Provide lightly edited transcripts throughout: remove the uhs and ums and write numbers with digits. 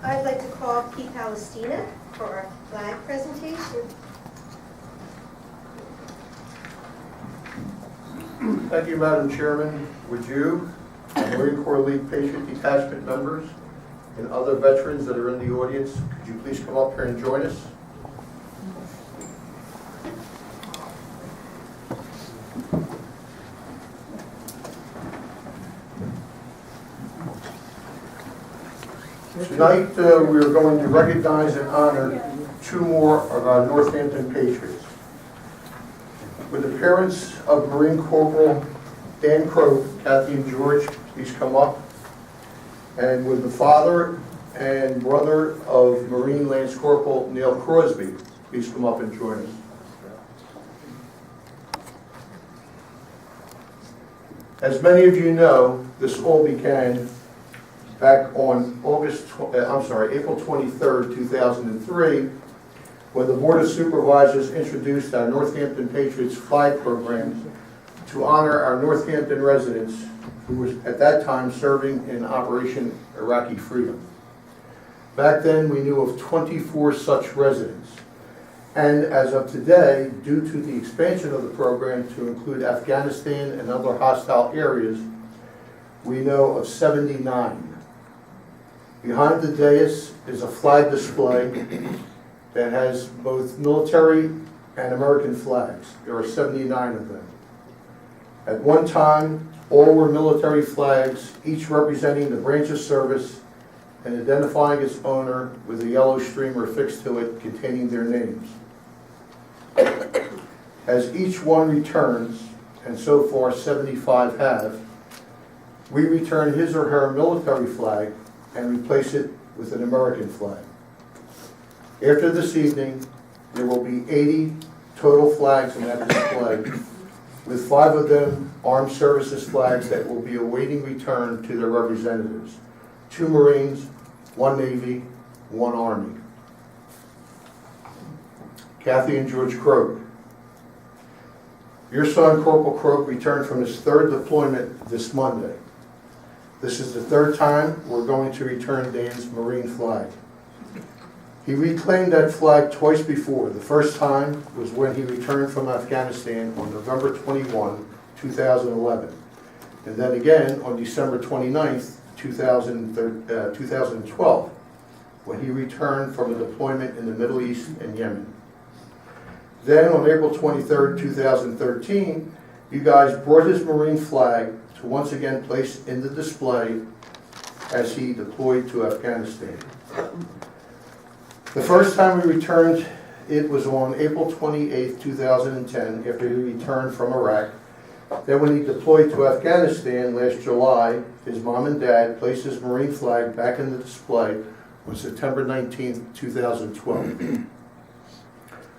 I'd like to call Pete Palestina for our flag presentation. Thank you, Madam Chairman. Would you, Marine Corps League Patriot Detachment members, and other veterans that are in the audience, could you please come up here and join us? Tonight, we are going to recognize and honor two more of our Northampton Patriots. With the parents of Marine Corporal Dan Croak, Kathy and George, please come up. And with the father and brother of Marine Lance Corporal Neil Crosby, please come up and join us. As many of you know, this all began back on April 23rd, 2003, when the Board of Supervisors introduced our Northampton Patriots flag program to honor our Northampton residents who were at that time serving in Operation Iraqi Freedom. Back then, we knew of 24 such residents. And as of today, due to the expansion of the program to include Afghanistan and other hostile areas, we know of 79. Behind the dais is a flag display that has both military and American flags. There are 79 of them. At one time, all were military flags, each representing the branch of service and identifying its owner with a yellow streamer fixed to it containing their names. As each one returns, and so far 75 have, we return his or her military flag and replace it with an American flag. After this evening, there will be 80 total flags in that display, with 5 of them armed services flags that will be awaiting return to their representatives. 2 Marines, 1 Navy, 1 Army. Kathy and George Croak. Your son, Corporal Croak, returned from his 3rd deployment this Monday. This is the 3rd time we're going to return Dan's Marine flag. He reclaimed that flag twice before. The first time was when he returned from Afghanistan on November 21, 2011. And then again on December 29th, 2012, when he returned from a deployment in the Middle East and Yemen. Then on April 23rd, 2013, you guys brought his Marine flag to once again place in the display as he deployed to Afghanistan. The first time we returned it was on April 28, 2010, after he returned from Iraq. Then when he deployed to Afghanistan last July, his mom and dad placed his Marine flag back in the display on September 19, 2012.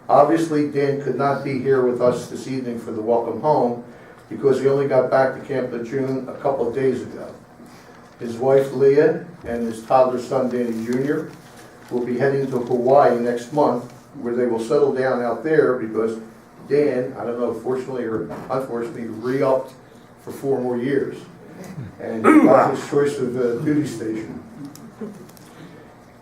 Obviously, Dan could not be here with us this evening for the welcome home because he only got back to Camp Lejeune a couple of days ago. His wife, Leah, and his toddler son, Danny Jr., will be heading to Hawaii next month, where they will settle down out there because Dan, I don't know, fortunately or unfortunately, re-upped for 4 more years. And he got his choice of duty station.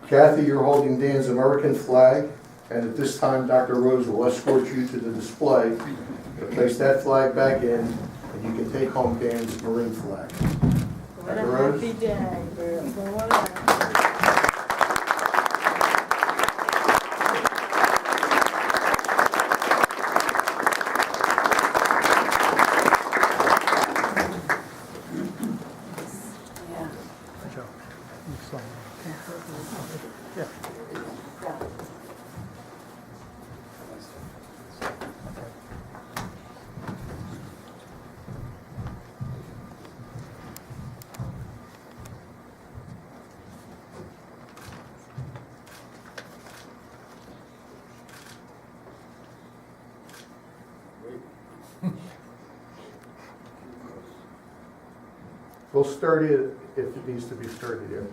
Kathy, you're holding Dan's American flag, and at this time, Dr. Rose will escort you to the display to place that flag back in, and you can take home Dan's Marine flag. What a Dr. Rose? happy day. We'll sturdy it if it needs to be sturdied here.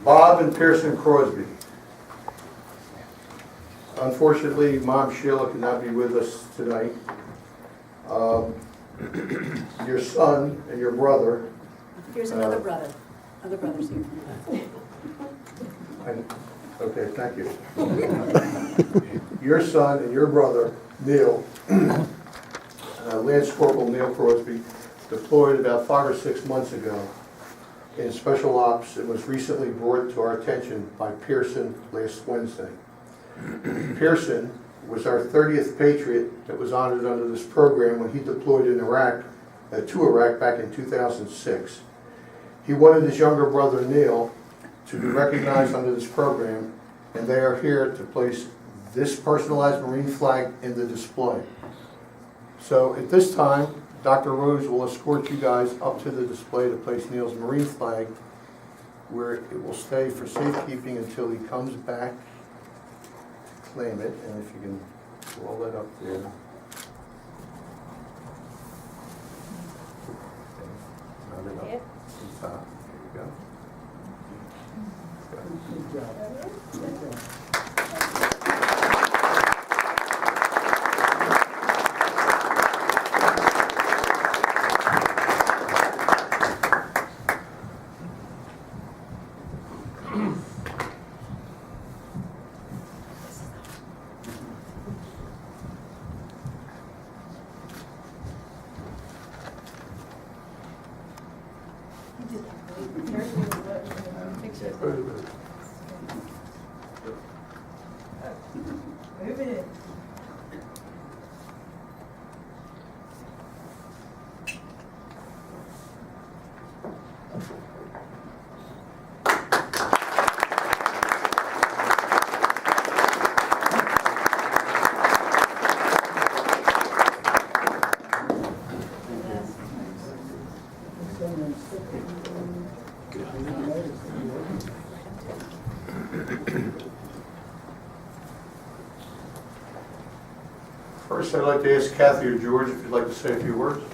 Bob and Pearson Crosby. Unfortunately, Mom Sheila could not be with us tonight. Your son and your brother. Here's another brother. Other brothers here. Okay, thank you. Your son and your brother, Neil, Lance Corporal Neil Crosby, deployed about 5 or 6 months ago in special ops and was recently brought to our attention by Pearson last Wednesday. Pearson was our 30th Patriot that was honored under this program when he deployed in Iraq, to Iraq back in 2006. He wanted his younger brother Neil to be recognized under this program, and they are here to place this personalized Marine flag in the display. So at this time, Dr. Rose will escort you guys up to the display to place Neil's Marine flag, where it will stay for safekeeping until he comes back to claim it. And if you can roll that up there. Round it up to the top. There you go. First, I'd like to ask Kathy or George if you'd like to say a few words.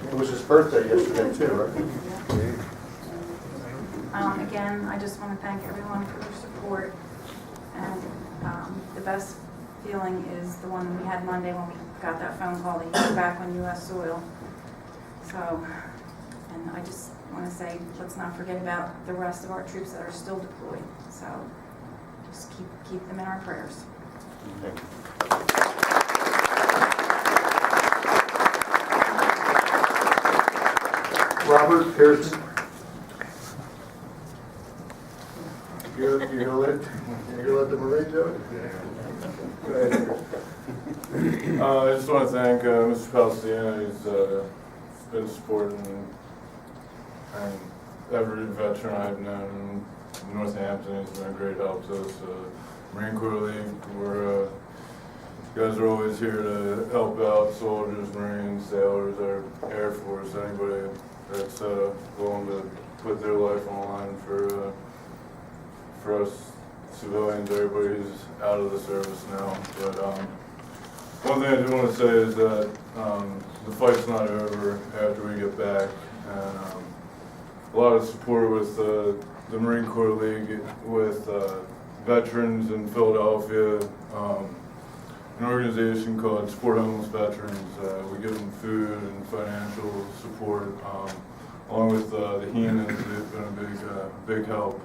It was his birthday yesterday too, right? Again, I just want to thank everyone for their support, and the best feeling is the one we had Monday when we got that phone call that he was back on U.S. soil. So, and I just want to say, let's not forget about the rest of our troops that are still deployed. So, just keep them in our prayers. Robert Pearson. You're gonna let the Marine do it? Go ahead. I just want to thank Mr. Palestina. He's been supporting every veteran I've known in Northampton. He's been a great help to us. Marine Corps League, you guys are always here to help out soldiers, Marines, sailors, our Air Force, anybody that's willing to put their life on the line for us civilians, everybody who's out of the service now. But one thing I do want to say is that the fight's not over after we get back, and a lot of support with the Marine Corps League, with veterans in Philadelphia, an organization called Support Homeless Veterans. We give them food and financial support, along with the Heenans. They've been a big help.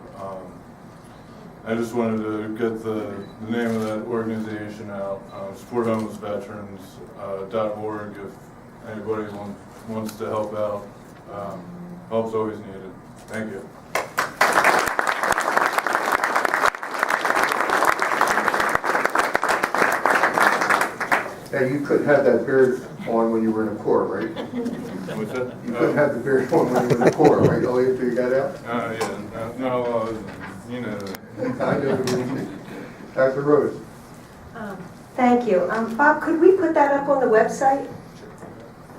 I just wanted to get the name of that organization out, supporthomelessveterans.org. If anybody wants to help out, help's always needed. Thank you. Now, you couldn't have that beard on when you were in the Corps, right? What's that? You couldn't have the beard on when you were in the Corps, right? Only after you got out? You know. I know. Dr. Rose. Thank you. Bob, could we put that up on the website?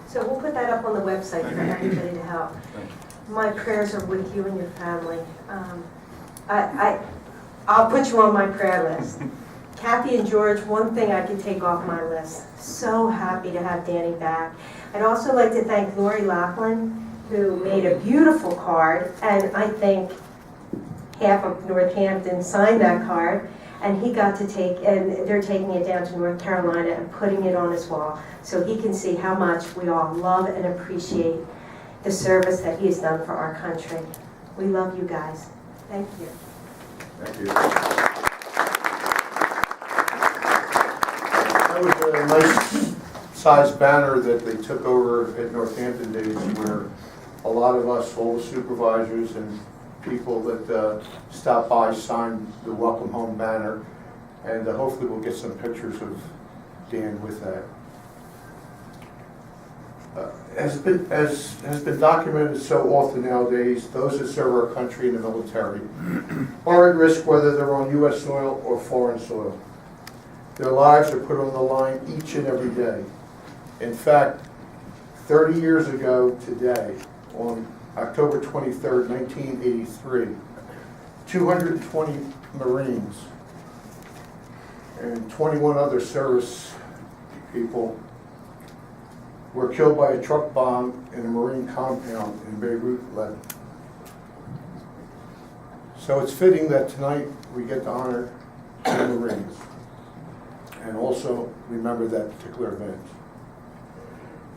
So we'll put that up on the website for everybody to help. My prayers are with you and your family. I'll put you on my prayer list. Kathy and George, one thing I can take off my list. So happy to have Danny back. I'd also like to thank Lori Laughlin. who made a beautiful card, and I think half of Northampton signed that card, and he got to take, and they're taking it down to North Carolina and putting it on his wall, so he can see how much we all love and appreciate the service that he has done for our country. We love you guys. Thank you. Thank you. That was a nice sized banner that they took over at Northampton Days, where a lot of us, all the supervisors and people that stopped by signed the Welcome Home banner, and hopefully we'll get some pictures of Dan with that. As has been documented so often nowadays, those that serve our country in the military are at risk whether they're on U.S. soil or foreign soil. Their lives are put on the line each and every day. In fact, 30 years ago today, on October 23rd, 1983, 220 Marines and 21 other service people were killed by a truck bomb in a Marine compound in Beirut, Lebanon. So it's fitting that tonight we get to honor the Marines and also remember that particular event.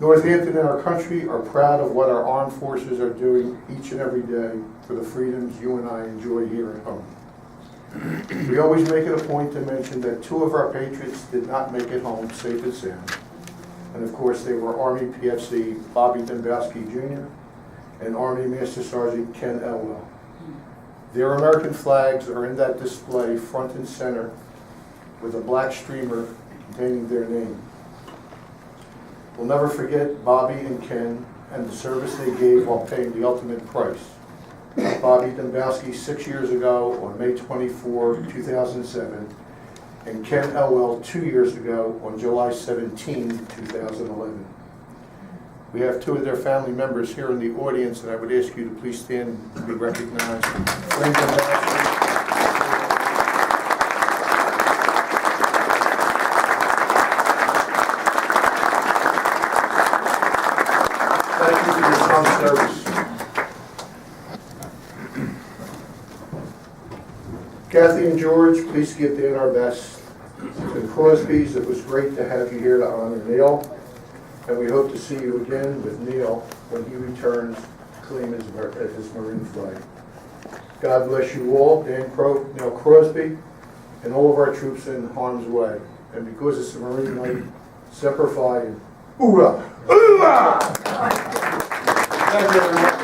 Northampton and our country are proud of what our armed forces are doing each and every day for the freedoms you and I enjoy here at home. We always make it a point to mention that 2 of our Patriots did not make it home safe and sound. And of course, they were Army PFC Bobby Dembowski Jr. and Army Master Sergeant Ken Elwell. Their American flags are in that display front and center with a black streamer containing their name. We'll never forget Bobby and Ken and the service they gave while paying the ultimate price. Bobby Dembowski 6 years ago on May 24, 2007, and Ken Elwell 2 years ago on July 17, 2011. We have 2 of their family members here in the audience, and I would ask you to please stand and be recognized. Frank Dembowski. Thank you for your son's service. Kathy and George, please give Dan our best. To the Crosbys, it was great to have you here to honor Neil, and we hope to see you again with Neil when he returns to claim his Marine flag. God bless you all, Dan Croak, Neil Crosby, and all of our troops in harm's way. And because it's a Marine night, Semper Fi and hoorah! Hoorah! Thank you, everyone.